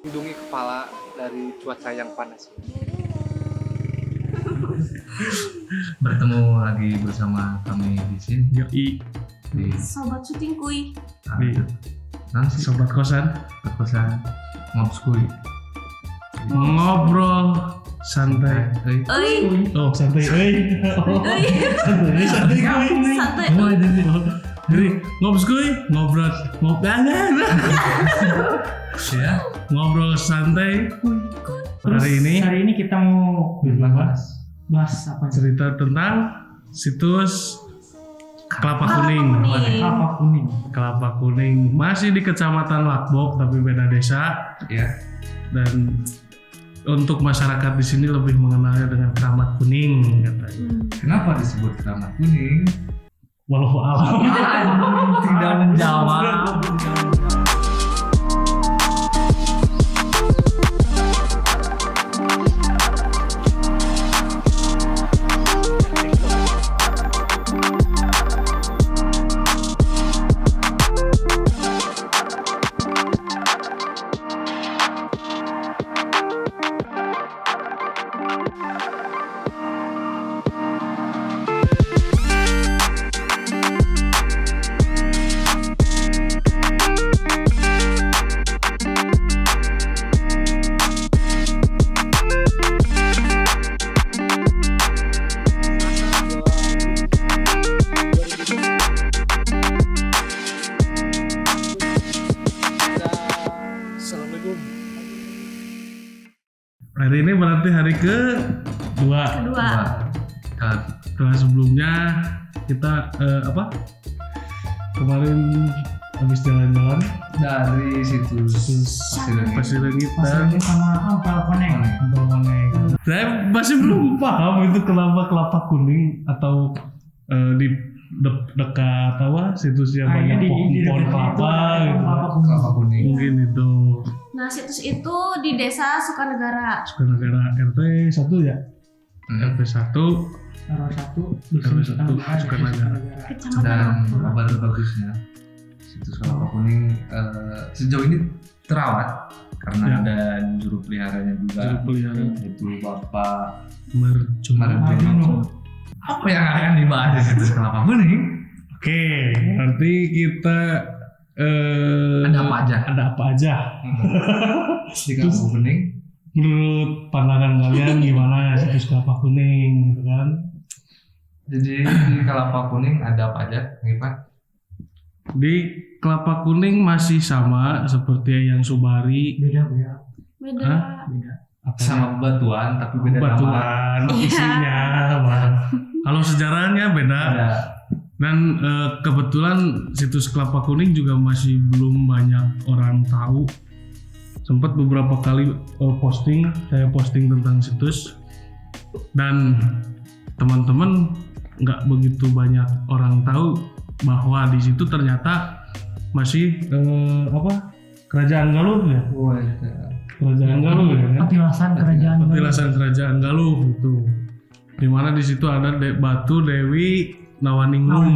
Lindungi kepala dari cuaca yang panas. Bertemu lagi bersama kami di sini Yoi, di Sobat syuting kuy. nanti sobat kosan perkosan ngobskuy ngobrol santai. Oi. Oh santai, santai kuy. Santai. Jadi ngobrol ya. ngobrol santai. Terus hari ini kita mau bahas apa? Cerita tentang situs Kelapa Kuning. Kelapa Kuning masih di Kecamatan Lakbok tapi beda desa. Ya. Dan untuk masyarakat di sini lebih mengenalnya dengan Keramat Kuning katanya. Kenapa disebut Keramat Kuning? Walau alam. Tidak menjawab. Assalamualaikum. Hari ini berarti hari kedua. Setelah sebelumnya kita kemarin habis jalan-jalan Dari situs Pasir Langit Pasirnya sama Ampel Koneng. saya masih belum paham itu kenapa Kelapa Kuning atau di dekat situs yang banyak pohon kelapa gitu. Kelapa Kuning. Mungkin itu Nah, situs itu di Desa Sukanegara. Sukanegara RT 1 ya. RT 1 RW 1 Sukanegara. Kecamatan Dan Lakbok. kabar bagusnya situs Kelapa Kuning sejauh ini terawat karena Ya. ada juru peliharanya juga, Juru pelihara yaitu Bapak Marjono. Apa yang akan dibahas di situs Kelapa Kuning? Oke, nanti kita Ada apa aja Ada apa aja? di Kelapa Kuning? Menurut pandangan kalian gimana situs Kelapa Kuning gitu kan? Jadi di Kelapa Kuning ada apa aja, Pak? Di Kelapa Kuning masih sama seperti yang Subari. Beda. Beda. Apa Sama batuan tapi beda nama. batuan isinya, Bang. Kalau sejarahnya beda. Ada. Dan kebetulan situs Kelapa Kuning juga masih belum banyak orang tahu. Sempat beberapa kali saya posting tentang situs dan teman-teman nggak begitu banyak orang tahu bahwa di situ ternyata masih Kerajaan Galuh ya. Kerajaan Galuh ya. Petilasan Kerajaan Galuh itu. Di mana di situ ada batu Dewi Nawaningrum.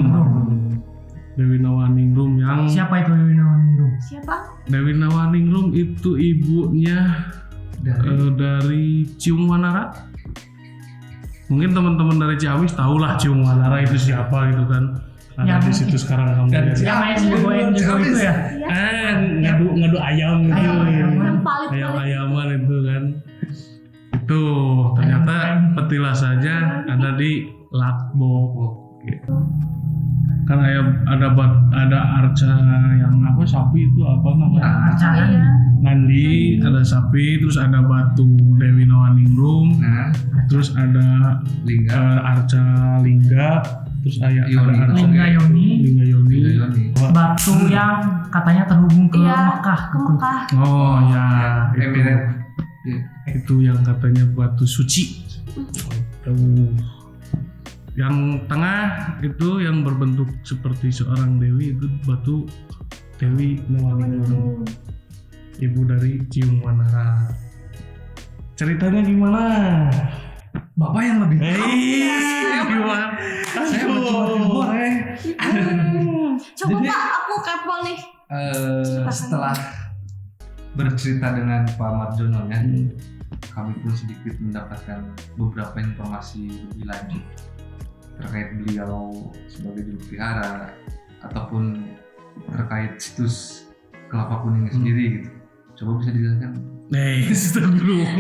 Dewi Nawaningrum yang Siapa itu Dewi Nawaningrum? Siapa? Dewi Nawaningrum itu ibunya dari Ciung Wanara. Mungkin teman-teman dari Ciamis tahulah Ciung Wanara itu siapa gitu kan. Ada di situ sekarang kamu. Yang main jago itu ya? Ngadu ayam gitu. Yang paling Ayam-ayaman itu kan. Itu ternyata petilasannya ada di Lakbok. Gitu. Kan ada arca yang sapi itu apa namanya? Iya. Nandi, ada sapi, terus ada batu Dewi Nawaningrum, Nah, terus ada Lingga. arca Lingga, terus ada arca Lingga Yoni. Lingga Yoni. Batu yang katanya terhubung ke Iya, Mekah. ke Mekah. Oh ya, Emirat. itu yang katanya batu suci. Itu. Yang tengah itu yang berbentuk seperti seorang dewi itu batu Dewi Nawaningrum, ibu dari Ciung Wanara. Ceritanya gimana? Bapak yang lebih Gimana? Saya mencoba boleh. Coba Jadi- Pak, aku kepo nih. Setelah bercerita dengan Pak Marjono ya, kami pun sedikit mendapatkan beberapa informasi lebih lanjut terkait beliau sebagai juru pelihara ataupun terkait situs Kelapa Kuning sendiri gitu. Coba bisa dijelaskan? Astagfirullah.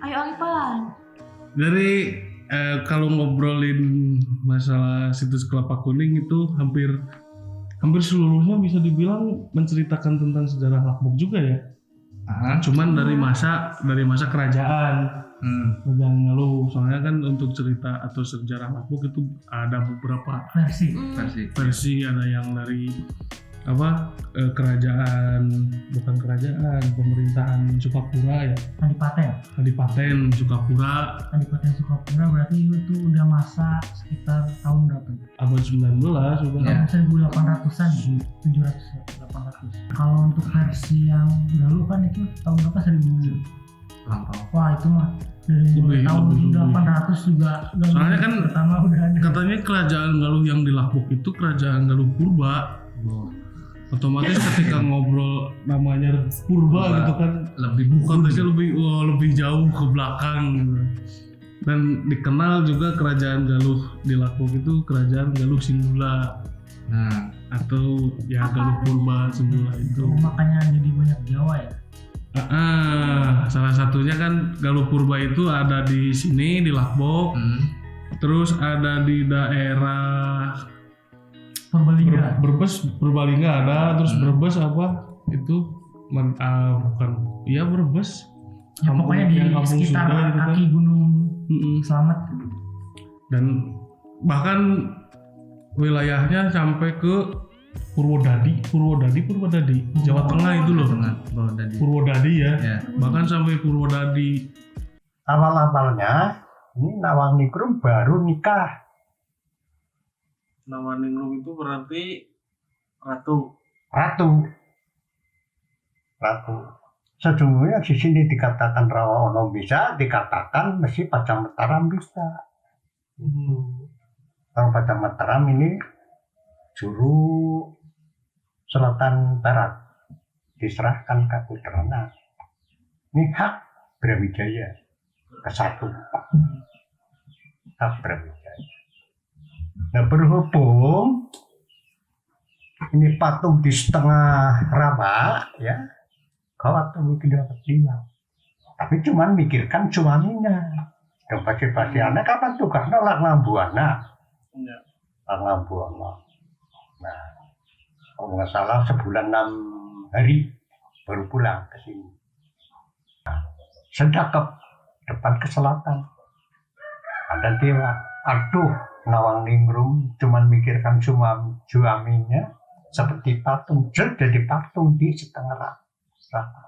Ayo Alipan. Dari kalau ngobrolin masalah situs Kelapa Kuning itu hampir seluruhnya bisa dibilang menceritakan tentang sejarah Lakbok juga ya. Cuman dari masa kerajaan. Kerajaan Galuh. Soalnya kan untuk cerita atau sejarah Lakbok itu ada beberapa versi. Ada yang dari pemerintahan Sukapura ya. Adipaten Sukapura berarti itu udah masa sekitar tahun berapa? Abad 19 sudah. Tahun 1800-an, 700-800. Kalau untuk versi yang Galuh kan itu tahun berapa? 1000. Wah itu mah dari tahun 1800 juga. Soalnya kan pertama udah ada. Katanya kerajaan Galuh yang di Lakbok itu kerajaan Galuh Purba. Otomatis ketika ngobrol namanya Purba gitu kan konteksnya lebih jauh ke belakang gitu. Dan dikenal juga kerajaan Galuh di Lakbok itu kerajaan Galuh Singgula. Atau ya Galuh Purba Singgula itu. Makanya jadi banyak Jawa ya. Salah satunya kan Galuh Purba itu ada di sini di Lakbok. Terus ada di daerah Purbalingga ada, terus Brebes apa itu Brebes ya, pokoknya di sekitar kaki Gunung Slamet, dan bahkan wilayahnya sampai ke Purwodadi, Jawa Tengah itu loh. Purwodadi ya. Bahkan sampai Purwodadi. Awal-awalnya ini Nawangingrum baru nikah. Nawangingrum itu berarti ratu. Sejujurnya di sini dikatakan Rawaono bisa, dikatakan mesti Pajang Mataram bisa. Kalau Pajang Mataram ini juru selatan barat diserahkan ke putranya. Ini hak Brawijaya ke-1. Hak Brawijaya. Nah berhubung ini patung di setengah rawa ya, kawat mungkin dapat 5. Tapi cuman mikirkan suaminya. Dan pasti anak kapan tuh karena Langlambuana. Langlambuana. Nah, kalau nggak salah sebulan 6 hari baru pulang ke sini. Nah, sedang ke depan ke selatan. Ada dewa. Aduh, Nawangingrum cuman mikirkan suaminya seperti patung, jadi patung di setengah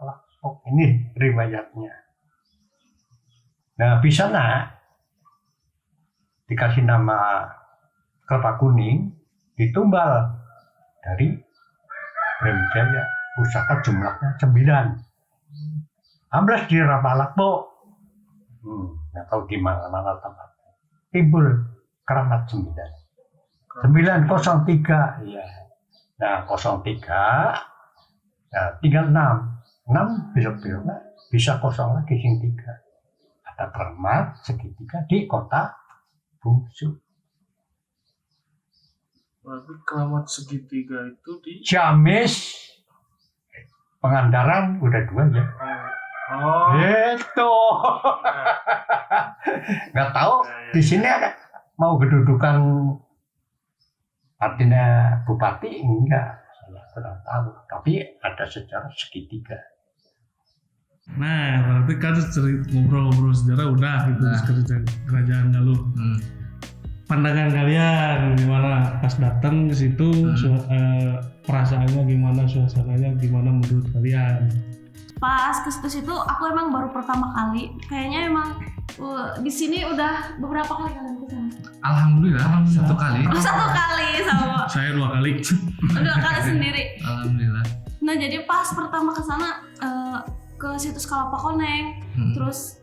Lakbok. Ini riwayatnya. Nah, bisa dikasih nama Kelapa Kuning, ditumbal dari Brawijaya, pusaka jumlahnya 9. 16 di Lakbok. Nggak tahu di mana tempat. Timbul keramat 903. Iya. Nah 03. Nah tinggal 6 besok-besoknya bisa kosong lagi sing 3. Ada keramat segitiga di kota Bungsu. Berarti keramat segitiga itu di Ciamis. Pangandaran udah 2 ya. Itu. Nggak tahu di sini ada mau kedudukan artinya bupati enggak, saya kurang tahu. Tapi ada sejarah segitiga. Nah, berarti kan ngobrol-ngobrol sejarah udah gitu kerajaan Galuh. Pandangan kalian gimana pas datang ke situ? Perasaannya gimana, suasananya gimana menurut kalian? Pas ke situs itu aku emang baru pertama kali. Kayaknya emang di sini udah beberapa kali kalian ke sana. Alhamdulillah. 1 kali. Oh, 1 kali sama. Saya 2 kali. 2 kali sendiri. Alhamdulillah. Nah, jadi pas pertama ke sana ke situs Kelapa Kuning, terus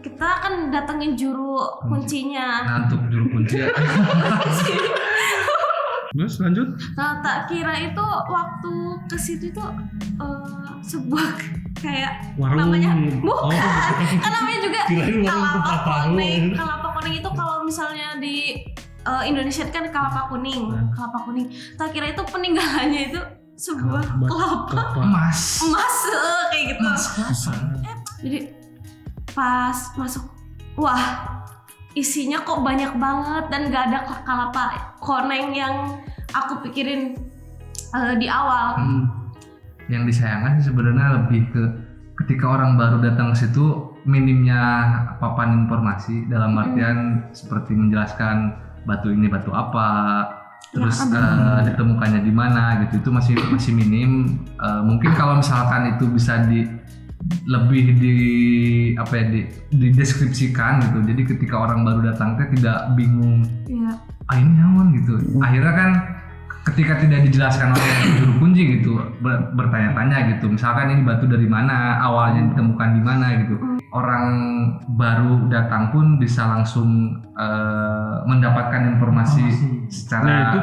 kita kan datengin juru kuncinya. Ngantuk juru kunci. Terus lanjut. Nah, tak kira itu waktu ke situ itu sebuah kayak Warung. namanya Oh, kan namanya juga kirain warung kelapa kupat kuning. tahu. Kelapa kuning itu kalau misalnya di Indonesia kan kelapa kuning. Kelapa kuning. Tak kira itu peninggalannya itu sebuah kelapa Emas. emas kayak gitu. Jadi pas masuk, wah isinya kok banyak banget dan gak ada kelapa koneng yang aku pikirin di awal. Yang disayangkan sih sebenarnya lebih ke ketika orang baru datang ke situ minimnya papan informasi dalam artian seperti menjelaskan batu ini batu apa, terus ditemukannya di mana gitu, itu masih minim. Mungkin kalau misalkan itu bisa lebih dideskripsikan gitu, jadi ketika orang baru datang tidak bingung ini naon gitu. Akhirnya kan ketika tidak dijelaskan oleh juru kunci gitu, bertanya-tanya gitu, misalkan ini batu dari mana, awalnya ditemukan di mana gitu, orang baru datang pun bisa langsung mendapatkan informasi secara. Nah itu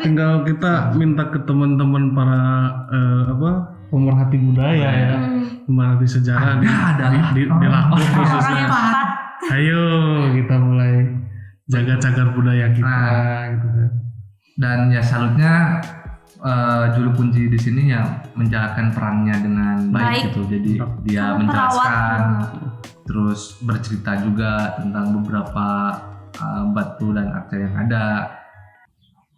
tinggal kita minta ke teman-teman para pemerhati budaya ya, pemerhati sejarah di Lampung khususnya. Ayo kita mulai jaga cagar budaya kita gitu kan. Dan ya salutnya juru kunci di sini ya menjalankan perannya dengan baik gitu. Jadi dia menjelaskan, terus bercerita juga tentang beberapa batu dan arca yang ada.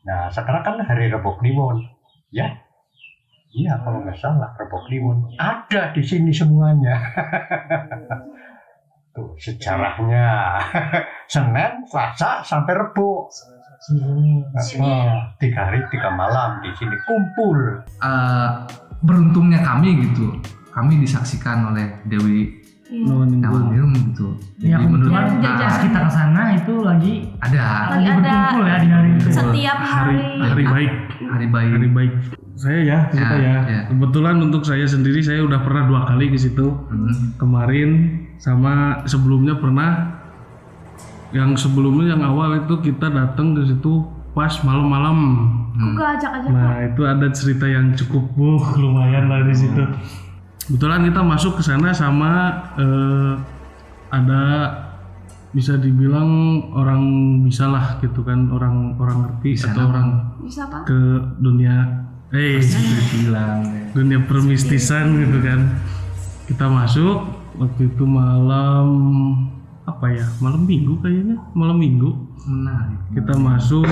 Nah sekarang kan hari Rebo Kliwon, ya? Iya kalau nggak salah Rebo Kliwon ada di sini semuanya. Tuh sejarahnya Senin, Selasa sampai Rebo. 3 hari 3 malam di sini kumpul. Beruntungnya kami gitu, kami disaksikan oleh Dewi Nawangirung gitu. Ya kebetulan pas kita kesana itu lagi ada berkumpul ya di hari itu. Setiap hari baik. Saya ya cerita ya. Kebetulan untuk saya sendiri saya udah pernah 2 kali ke situ. Kemarin sama sebelumnya pernah. Yang sebelumnya yang awal itu kita datang ke situ pas malam-malam. Aku ajak-ajak. Nah itu ada cerita yang cukup lumayan lah di situ. Kebetulan kita masuk ke sana sama ada bisa dibilang orang bisa lah gitu kan, orang ngerti atau orang bisa apa? ke dunia dunia permistisan gitu kan. Kita masuk waktu itu malam minggu kayaknya, malam minggu. Menarik. Kita masuk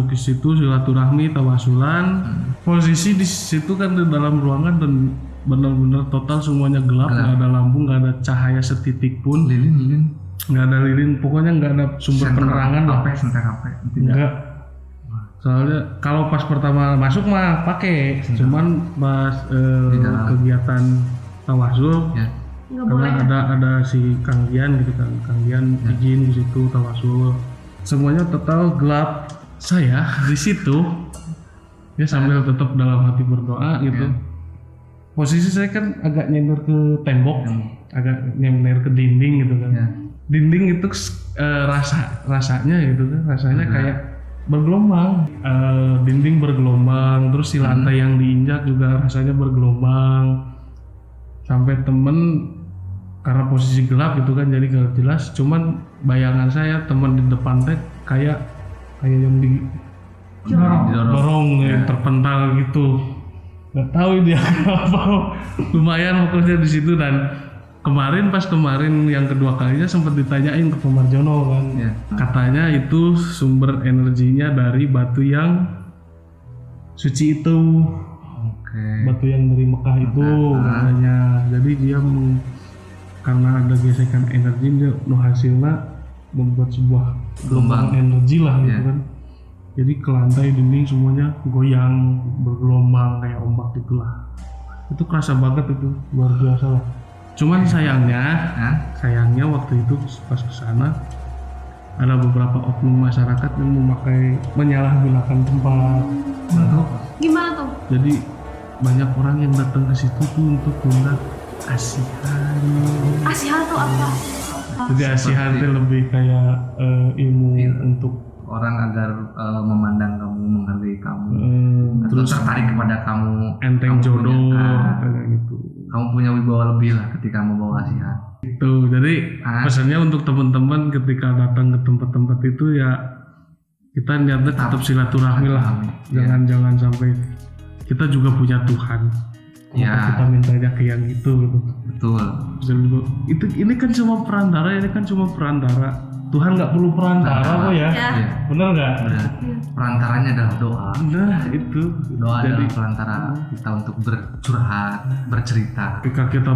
ke situ silaturahmi tawasulan. Posisi di situ kan di dalam ruangan dan benar-benar total semuanya gelap, nggak ada lampu, nggak ada cahaya setitik pun. Lilin. Nggak ada lilin, pokoknya nggak ada sumber penerangan lah. Enggak. Soalnya kalau pas pertama masuk mah pakai, cuman pas kegiatan tawasul. Karena ada si Kang Gian gitu kan, Kang Gian izin di situ tawasul, semuanya total gelap. Saya di situ ya sambil tetap dalam hati berdoa gitu. Posisi saya kan agak nyender ke tembok, agak nyender ke dinding gitu kan. Dinding itu rasanya gitu kan, rasanya kayak bergelombang, dinding bergelombang, terus si lantai yang diinjak juga rasanya bergelombang. Sampai temen karena posisi gelap gitu kan jadi gak jelas, cuman bayangan saya temen di depan teh kayak yang dorong yang terpental gitu, nggak tahu dia apa. Lumayan pokoknya di situ. Dan kemarin yang kedua kalinya sempat ditanyain ke Pak Marjono kan, katanya itu sumber energinya dari batu yang suci itu. Batu yang dari Mekah itu katanya. Jadi dia karena ada gesekan energi, dia hasilnya membuat sebuah gelombang energi lah gitu kan. Jadi ke lantai dinding semuanya goyang, bergelombang kayak ombak gitulah. Itu kerasa banget, itu luar biasa lah. Cuman sayangnya waktu itu pas kesana ada beberapa oknum masyarakat yang menyalahgunakan tempat. Gimana tuh? Jadi banyak orang yang datang ke situ tuh untuk tunggak asihan. Asihan tuh apa? Jadi asihan itu lebih kayak ilmu untuk orang agar memandang kamu, menghargai kamu, atau Terus tertarik kepada kamu. enteng Kamu jodoh punya, kayak gitu. kamu punya wibawa lebih lah ketika membawa kasihan. Itu jadi pesannya untuk teman-teman ketika datang ke tempat-tempat itu ya kita niatnya tetap silaturahmi lah. Iya. Jangan sampai kita juga punya Tuhan. Kenapa Iya. kita mintanya ke yang itu gitu. Betul. Ini kan cuma perantara. Tuhan nggak perlu perantara kok ya. Ya. Iya. Bener nggak? Benar. Perantaranya adalah doa. Nah itu. Doa Jadi adalah perantara kita untuk bercurhat, bercerita. ketika kita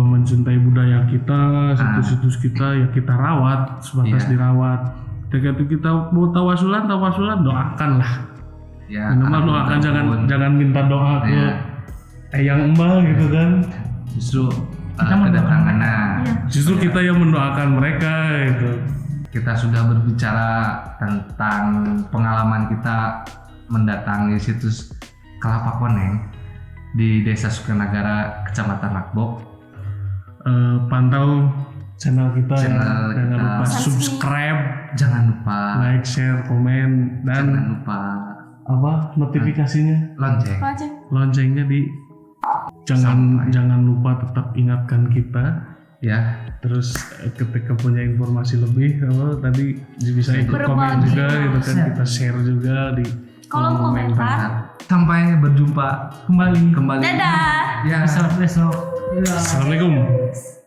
mencintai budaya kita, situs-situs kita ya kita rawat sebatas Iya. dirawat. Ketika kita mau tawasulan doakan lah. Ya, Minimal karena doakan, apapun, jangan minta doa ke Iya. eyang mbah gitu kan. justru Kita mendoakan kedatangan. mereka. Nah, Iya. Justru kita yang mendoakan mereka gitu. kita sudah berbicara tentang pengalaman kita mendatangi situs Kelapa Koneng di Desa Sukanagara, Kecamatan Nakbok. Pantau channel kita ya. Channel Jangan kita. lupa subscribe, Jangan lupa, like, share, komen jangan dan lupa notifikasinya, lonceng. Lonceng. loncengnya di jangan lupa tetap ingatkan kita. Ya, Terus ketika punya informasi lebih tadi bisa ikut komen Berbagi. juga gitu kan, Share. kita share juga di Kolom komentar. sampai berjumpa Kembali. kembali. Dadah. Ya. Besok. Assalamualaikum.